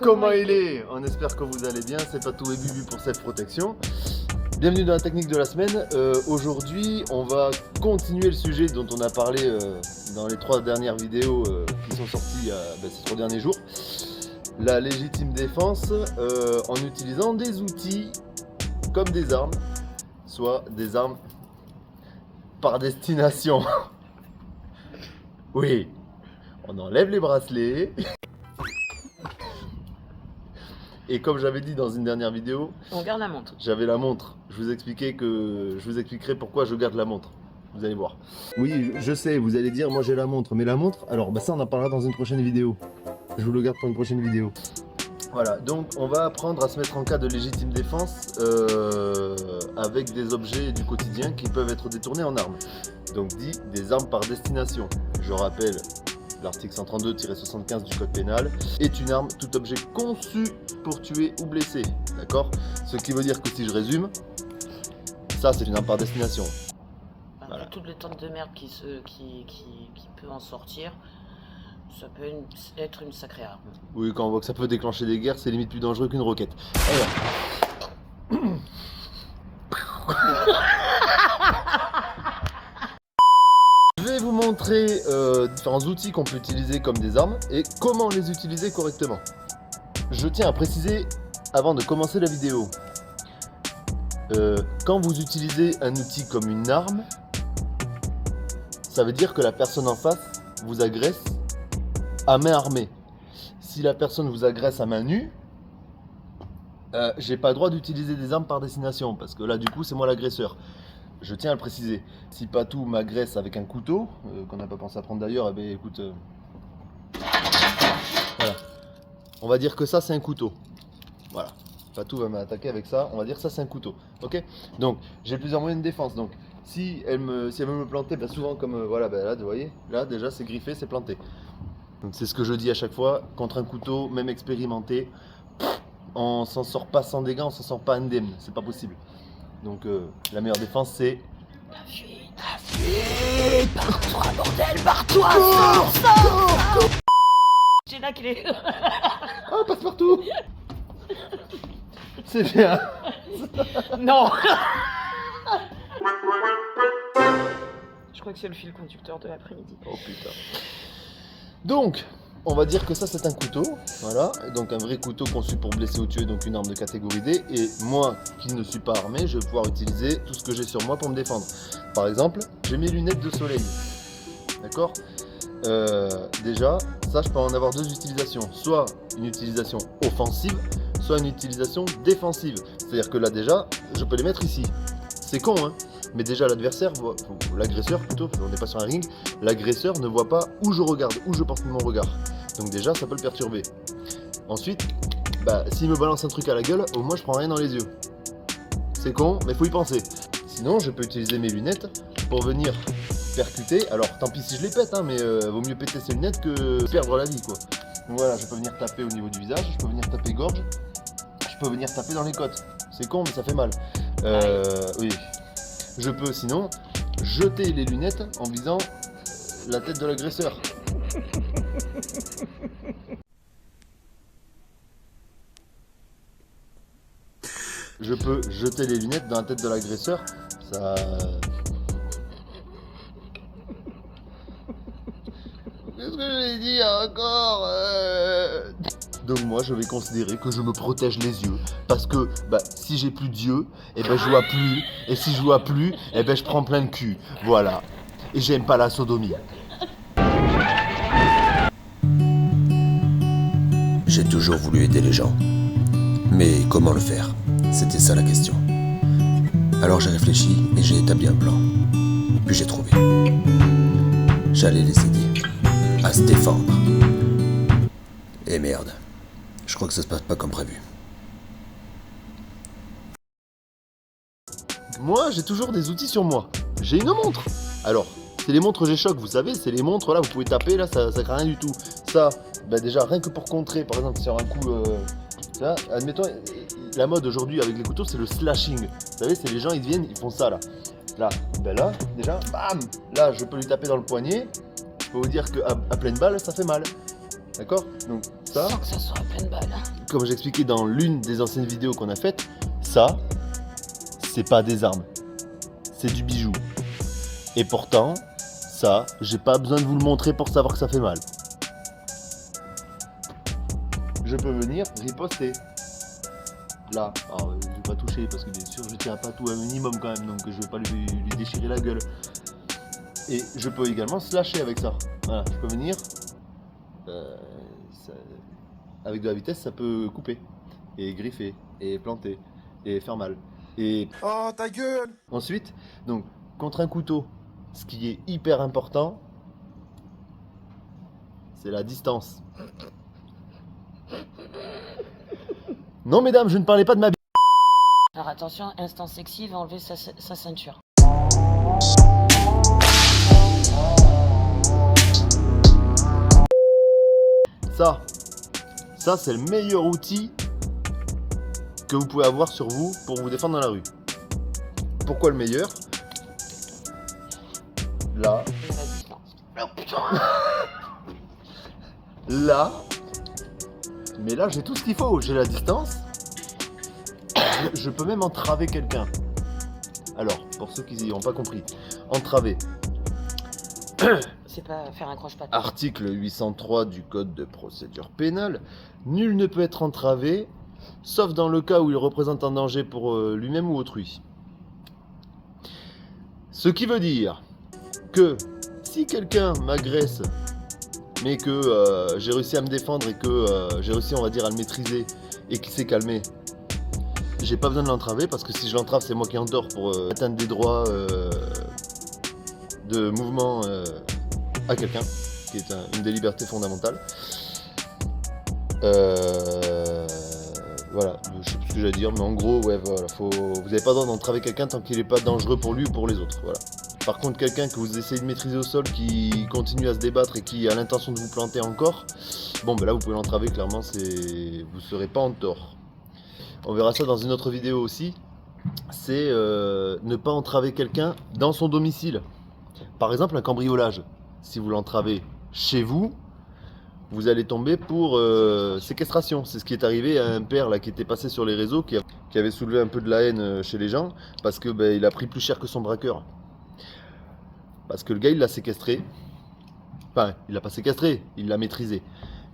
Comment il est? On espère que vous allez bien, c'est Patou et Bubu pour cette protection. Bienvenue dans la technique de la semaine. Aujourd'hui, on va continuer le sujet dont on a parlé dans les 3 dernières vidéos qui sont sorties ces 3 derniers jours. La légitime défense en utilisant des outils comme des armes, soit des armes par destination. Oui, on enlève les bracelets. Et comme j'avais dit dans une dernière vidéo, on garde la montre. J'avais la montre. Je vous expliquerai pourquoi je garde la montre. Vous allez voir. Oui, je sais, vous allez dire, moi j'ai la montre. Mais la montre, alors ça on en parlera dans une prochaine vidéo. Je vous le garde pour une prochaine vidéo. Voilà, donc on va apprendre à se mettre en cas de légitime défense avec des objets du quotidien qui peuvent être détournés en armes. Donc dit des armes par destination. Je rappelle, l'article 132-75 du code pénal est une arme, tout objet conçu pour tuer ou blesser. D'accord? Ce qui veut dire que si je résume, ça c'est une arme par destination. Voilà. Toutes les tentes de merde qui peut en sortir, ça peut être une sacrée arme. Oui, quand on voit que ça peut déclencher des guerres, c'est limite plus dangereux qu'une roquette. Alors. Je vais vous montrer différents outils qu'on peut utiliser comme des armes et comment les utiliser correctement. Je tiens à préciser avant de commencer la vidéo, quand vous utilisez un outil comme une arme, ça veut dire que la personne en face vous agresse à main armée. Si la personne vous agresse à main nue, j'ai pas le droit d'utiliser des armes par destination parce que là du coup c'est moi l'agresseur. Je tiens à le préciser. Si Patou m'agresse avec un couteau, qu'on n'a pas pensé à prendre d'ailleurs, eh bien écoute, voilà. On va dire que ça c'est un couteau. Voilà. Patou va m'attaquer avec ça, on va dire que ça c'est un couteau. Ok? Donc j'ai plusieurs moyens de défense. Donc si elle veut me planter, ben, souvent comme voilà, ben, là vous voyez, là déjà c'est griffé, c'est planté. Donc c'est ce que je dis à chaque fois, contre un couteau, même expérimenté, on s'en sort pas sans dégâts, on s'en sort pas indemne, c'est pas possible. Donc la meilleure défense c'est... La fuite, barre-toi bordel, barre-toi, sors. C'est là qu'il est... Ah, passe partout. C'est bien. Non. Je crois que c'est le fil conducteur de l'après-midi. Oh putain. Donc, on va dire que ça c'est un couteau, voilà, donc un vrai couteau conçu pour blesser ou tuer, donc une arme de catégorie D, et moi qui ne suis pas armé, je vais pouvoir utiliser tout ce que j'ai sur moi pour me défendre. Par exemple, j'ai mes lunettes de soleil, d'accord? Déjà, ça je peux en avoir 2 utilisations, soit une utilisation offensive, soit une utilisation défensive, c'est-à-dire que là déjà, je peux les mettre ici. C'est con hein, mais déjà l'adversaire, l'agresseur plutôt, on n'est pas sur un ring, l'agresseur ne voit pas où je regarde, où je porte mon regard. Donc déjà ça peut le perturber. Ensuite, s'il me balance un truc à la gueule, au moins je prends rien dans les yeux. C'est con, mais faut y penser. Sinon je peux utiliser mes lunettes pour venir percuter. Alors tant pis si je les pète, hein, mais vaut mieux péter ses lunettes que perdre la vie quoi. Donc voilà, je peux venir taper au niveau du visage, je peux venir taper gorge, je peux venir taper dans les côtes. C'est con mais ça fait mal. Oui. Je peux sinon jeter les lunettes en visant la tête de l'agresseur. Je peux jeter les lunettes dans la tête de l'agresseur. Ça... Qu'est-ce que j'ai dit encore Donc moi je vais considérer que je me protège les yeux. Parce que si j'ai plus d'yeux, je vois plus. Et si je vois plus, je prends plein de cul. Voilà. Et j'aime pas la sodomie. J'ai toujours voulu aider les gens. Mais comment le faire? C'était ça la question. Alors j'ai réfléchi et j'ai établi un plan. Puis j'ai trouvé. J'allais les aider à se défendre. Et merde, je crois que ça se passe pas comme prévu. Moi, j'ai toujours des outils sur moi. J'ai une montre. Alors, c'est les montres G-Shock, vous savez, c'est les montres, là, vous pouvez taper, là, ça craint rien du tout. Ça, déjà, rien que pour contrer, par exemple, sur un coup... là, admettons, la mode aujourd'hui avec les couteaux, c'est le slashing. Vous savez, c'est les gens, ils viennent, ils font ça, là. Là, là, déjà, bam. Là, je peux lui taper dans le poignet. Je peux vous dire qu'à pleine balle, ça fait mal. D'accord? Donc ça, Sans que ça soit plein de balles. comme j'expliquais dans l'une des anciennes vidéos qu'on a faites, ça, c'est pas des armes. C'est du bijou. Et pourtant, ça, j'ai pas besoin de vous le montrer pour savoir que ça fait mal. Je peux venir riposter. Là, alors je vais pas toucher parce que bien sûr je tiens pas tout un minimum quand même, donc je vais pas lui déchirer la gueule. Et je peux également slasher avec ça. Voilà, je peux venir. Avec de la vitesse, ça peut couper, et griffer, et planter, et faire mal. Et Oh ta gueule! ensuite, donc contre un couteau, ce qui est hyper important, c'est la distance. Non mesdames, je ne parlais pas de ma bite. Alors attention, instant sexy, il va enlever sa ceinture. Ça c'est le meilleur outil que vous pouvez avoir sur vous pour vous défendre dans la rue. Pourquoi le meilleur? Là, Et la distance. Oh putain! là, mais là j'ai tout ce qu'il faut, j'ai la distance, je peux même entraver quelqu'un. Alors, pour ceux qui n'ont pas compris, entraver, C'est pas faire un croche-patte. article 803 du code de procédure pénale, nul ne peut être entravé, sauf dans le cas où il représente un danger pour lui-même ou autrui. Ce qui veut dire que si quelqu'un m'agresse, mais que j'ai réussi à me défendre et que j'ai réussi, on va dire, à le maîtriser et qu'il s'est calmé, j'ai pas besoin de l'entraver parce que si je l'entrave, c'est moi qui en tort pour atteindre des droits de mouvement à quelqu'un, qui est une des libertés fondamentales. Voilà, je sais plus ce que j'allais dire, mais en gros, ouais, voilà, vous n'avez pas le droit d'entraver quelqu'un tant qu'il n'est pas dangereux pour lui ou pour les autres. Voilà. Par contre, quelqu'un que vous essayez de maîtriser au sol, qui continue à se débattre et qui a l'intention de vous planter encore, bon, ben là, vous pouvez l'entraver, clairement, vous serez pas en tort. On verra ça dans une autre vidéo aussi. C'est ne pas entraver quelqu'un dans son domicile. Par exemple, un cambriolage. Si vous l'entravez chez vous, vous allez tomber pour séquestration. C'est ce qui est arrivé à un père là, qui était passé sur les réseaux, qui avait soulevé un peu de la haine chez les gens, parce que il a pris plus cher que son braqueur. Parce que le gars, il l'a séquestré. Enfin, il l'a pas séquestré, il l'a maîtrisé.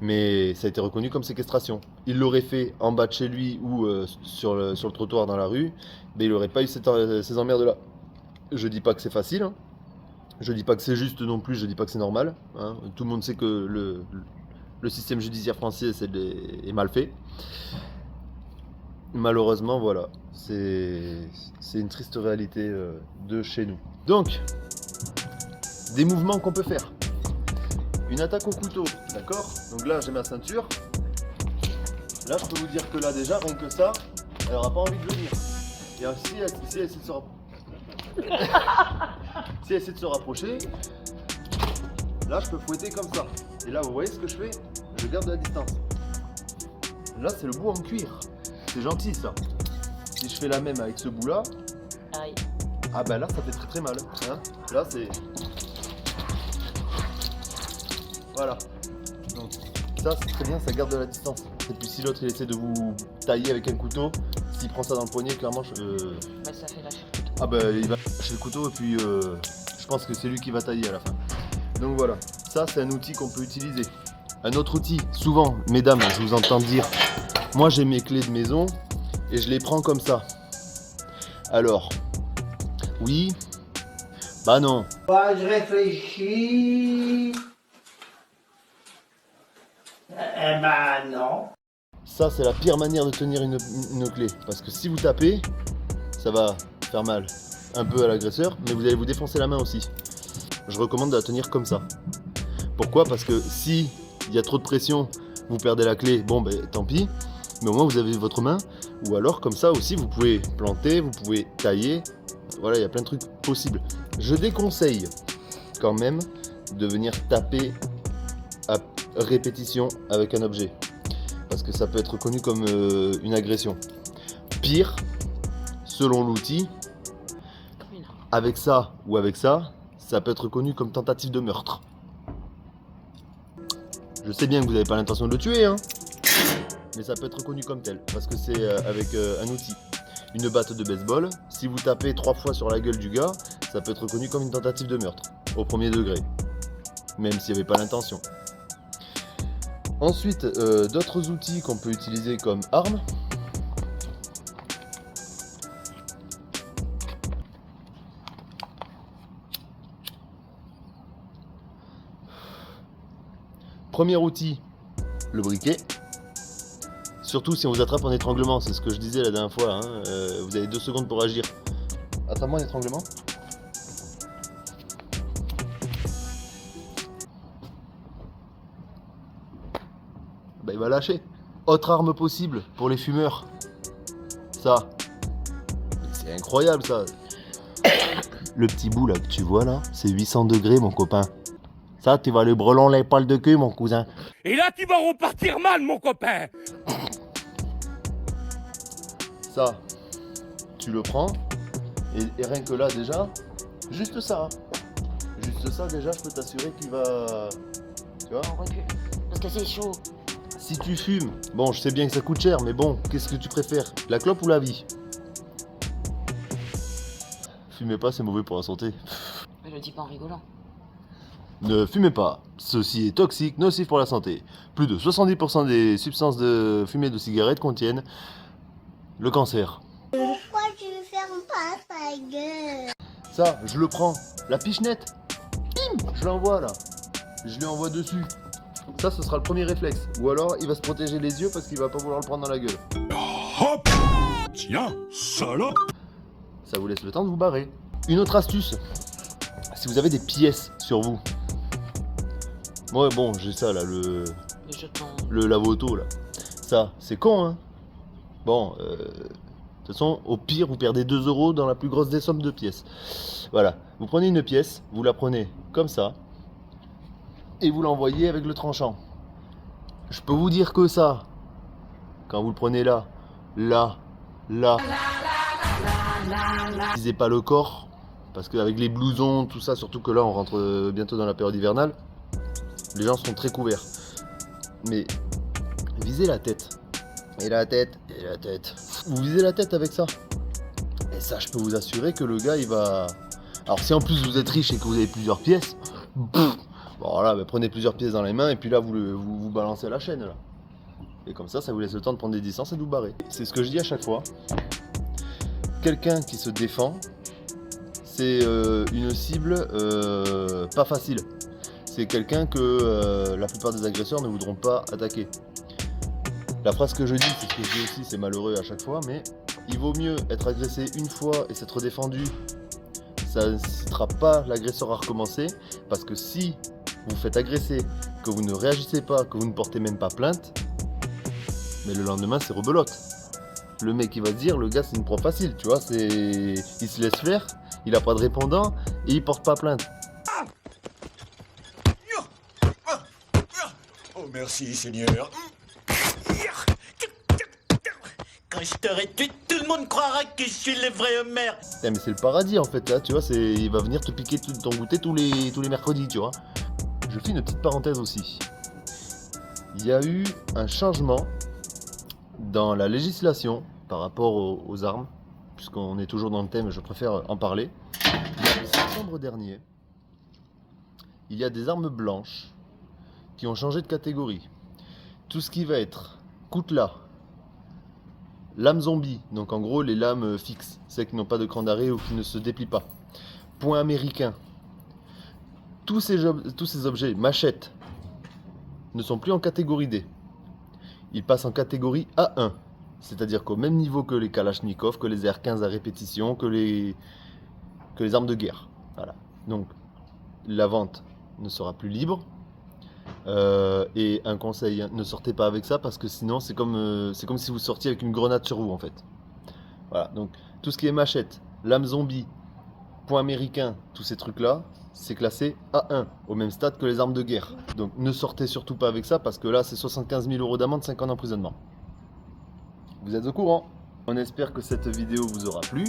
Mais ça a été reconnu comme séquestration. Il l'aurait fait en bas de chez lui ou sur le trottoir dans la rue, mais il n'aurait pas eu ces emmerdes-là. Je dis pas que c'est facile, hein. Je dis pas que c'est juste non plus, je dis pas que c'est normal, hein. Tout le monde sait que le système judiciaire français est mal fait. Malheureusement, voilà, c'est une triste réalité de chez nous. Donc, des mouvements qu'on peut faire. Une attaque au couteau, d'accord? Donc là, j'ai ma ceinture. Là, je peux vous dire que là, déjà, rien que ça, elle aura pas envie de venir. Et alors, si elle essaie de se rapprocher, là, je peux fouetter comme ça. Et là, vous voyez ce que je fais? Je garde de la distance. Là, c'est le bout en cuir. C'est gentil, ça. Si je fais la même avec ce bout-là, Aïe. ah bah là, ça fait très très mal. Hein, là, c'est... Voilà. Donc, ça, c'est très bien, ça garde de la distance. Et puis, si l'autre, il essaie de vous tailler avec un couteau, s'il prend ça dans le poignet, clairement, Bah, ça fait lâcher le couteau. ah bah, il va lâcher le couteau et puis je pense que c'est lui qui va tailler à la fin. Donc voilà, ça, c'est un outil qu'on peut utiliser. Un autre outil, souvent, mesdames, je vous entends dire, moi, j'ai mes clés de maison et je les prends comme ça. Alors, oui, bah non. Moi, je réfléchis. Eh ben non. Ça, c'est la pire manière de tenir une clé. Parce que si vous tapez, ça va faire mal un peu à l'agresseur, mais vous allez vous défoncer la main aussi. Je recommande de la tenir comme ça. Pourquoi? Parce que si il y a trop de pression, vous perdez la clé, bon ben tant pis. Mais au moins vous avez votre main. Ou alors comme ça aussi, vous pouvez planter, vous pouvez tailler. Voilà, il y a plein de trucs possibles. Je déconseille quand même de venir taper à répétition avec un objet. Parce que ça peut être connu comme une agression. Pire, selon l'outil, avec ça ou avec ça, ça peut être connu comme tentative de meurtre. Je sais bien que vous n'avez pas l'intention de le tuer, hein. Mais ça peut être reconnu comme tel, parce que c'est avec un outil. Une batte de baseball, si vous tapez 3 fois sur la gueule du gars, ça peut être reconnu comme une tentative de meurtre, au premier degré. Même s'il n'y avait pas l'intention. Ensuite, d'autres outils qu'on peut utiliser comme arme. Premier outil, le briquet. Surtout si on vous attrape en étranglement, c'est ce que je disais la dernière fois, hein. Vous avez 2 secondes pour agir. Attrape-moi en étranglement. Bah il va lâcher. Autre arme possible pour les fumeurs. Ça. C'est incroyable ça. Le petit bout là que tu vois là, c'est 800 degrés mon copain. Ça, tu vas le brelon les poils de queue mon cousin. Et là, tu vas repartir mal, mon copain. Ça, tu le prends, et rien que là déjà, juste ça déjà, je peux t'assurer qu'il va... Tu vois? On recule. Parce que c'est chaud. Si tu fumes, bon je sais bien que ça coûte cher, mais bon, qu'est-ce que tu préfères? La clope ou la vie? Fumez pas, c'est mauvais pour la santé. Je le dis pas en rigolant. Ne fumez pas, ceci est toxique, nocif pour la santé. Plus de 70% des substances de fumée de cigarette contiennent le cancer. Pourquoi tu fermes pas ta gueule? Ça, je le prends, la pichenette, bim, je l'envoie là. Je lui envoie dessus. Ça, ce sera le premier réflexe. Ou alors, il va se protéger les yeux parce qu'il va pas vouloir le prendre dans la gueule. Hop. Tiens, salope. Ça vous laisse le temps de vous barrer. Une autre astuce, si vous avez des pièces sur vous. Moi, bon, j'ai ça là, Les jetons. le lave-auto là. Ça, c'est con, hein. Bon, de toute façon, au pire, vous perdez 2 € dans la plus grosse des sommes de pièces. Voilà, vous prenez une pièce, vous la prenez comme ça, et vous l'envoyez avec le tranchant. Je peux vous dire que ça, quand vous le prenez là, visez pas le corps, parce qu'avec les blousons, tout ça, surtout que là, on rentre bientôt dans la période hivernale, les gens sont très couverts. Mais visez la tête. Et la tête, et la tête. Vous visez la tête avec ça. Et ça, je peux vous assurer que le gars, il va... Alors, si en plus vous êtes riche et que vous avez plusieurs pièces, bon, voilà, bah, prenez plusieurs pièces dans les mains et puis là, vous balancez à la chaîne, là. Et comme ça vous laisse le temps de prendre des distances et de vous barrer. C'est ce que je dis à chaque fois. Quelqu'un qui se défend, c'est une cible pas facile. C'est quelqu'un que la plupart des agresseurs ne voudront pas attaquer. La phrase que je dis, c'est ce que je dis aussi, c'est malheureux à chaque fois, mais il vaut mieux être agressé une fois et s'être défendu. Ça n'incitera pas l'agresseur à recommencer, parce que si vous faites agresser, que vous ne réagissez pas, que vous ne portez même pas plainte, mais le lendemain c'est rebelote. Le mec il va se dire, le gars c'est une proie facile, tu vois, il se laisse faire, il a pas de répondant et il porte pas plainte. Oh, merci, Seigneur. Quand je t'aurai tué, tout le monde croira que je suis le vrai Homer. Putain, mais c'est le paradis en fait, là, tu vois, il va venir te piquer ton goûter tous les mercredis, tu vois. Je fais une petite parenthèse aussi. Il y a eu un changement dans la législation par rapport aux armes, puisqu'on est toujours dans le thème, je préfère en parler. En septembre dernier, il y a des armes blanches qui ont changé de catégorie. Tout ce qui va être coutelas, lame zombie, donc en gros les lames fixes, celles qui n'ont pas de cran d'arrêt ou qui ne se déplient pas, point américain, tous ces objets, machettes, ne sont plus en catégorie D. Ils passent en catégorie A1, c'est-à-dire qu'au même niveau que les Kalachnikov, que les R15 à répétition, que les armes de guerre. Voilà. Donc la vente ne sera plus libre. Et un conseil, ne sortez pas avec ça parce que sinon c'est comme si vous sortiez avec une grenade sur vous en fait. Voilà, donc tout ce qui est machette, lame zombie, point américain, tous ces trucs là, c'est classé A1, au même stade que les armes de guerre. Donc ne sortez surtout pas avec ça parce que là c'est 75 000 € d'amende, 5 ans d'emprisonnement. Vous êtes au courant. On espère que cette vidéo vous aura plu.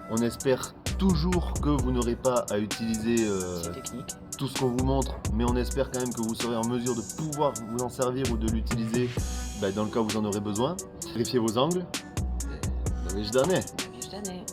On espère toujours que vous n'aurez pas à utiliser C'est technique. tout ce qu'on vous montre, mais on espère quand même que vous serez en mesure de pouvoir vous en servir ou de l'utiliser dans le cas où vous en aurez besoin. Vérifiez vos angles. Navijdane. Navijdane.